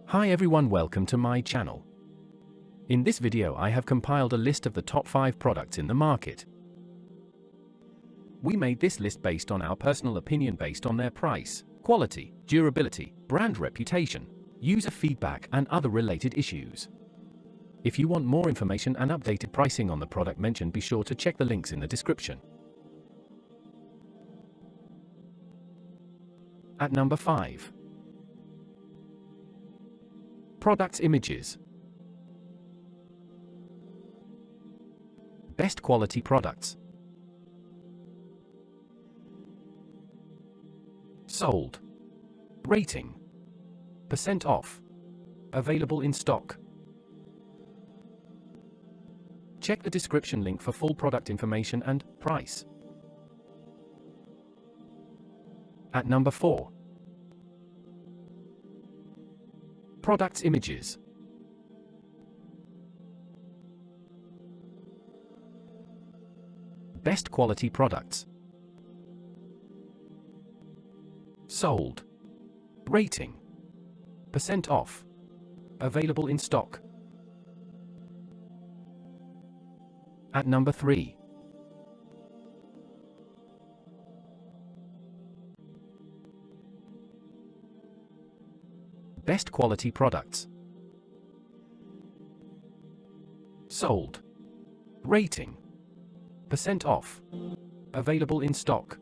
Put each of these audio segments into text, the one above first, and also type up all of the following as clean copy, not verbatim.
Hi everyone, welcome to my channel. In this video I have compiled a list of the top 5 products in the market. We made this list based on our personal opinion based on their price, quality, durability, brand reputation, user feedback and other related issues. If you want more information and updated pricing on the product mentioned, be sure to check the links in the description. At number 5. Products images. Best quality products. Sold. Rating. % off. Available in stock. Check the description link for full product information and price. At number 4. Products images. Best quality products. Sold. Rating. % off. Available in stock. At number 3. Best quality products. Sold. Rating. % off. Available in stock.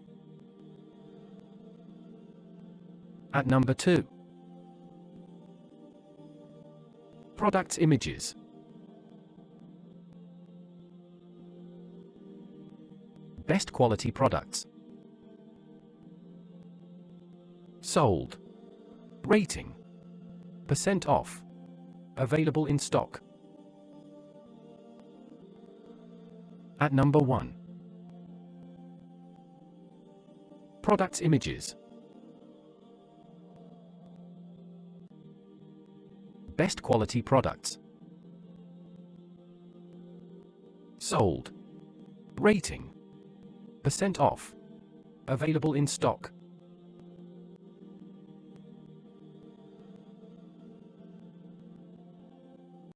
At number 2. Products images. Best quality products. Sold. Rating. % off. Available in stock. At number 1. Products images. Best quality products. Sold. Rating. % off. Available in stock.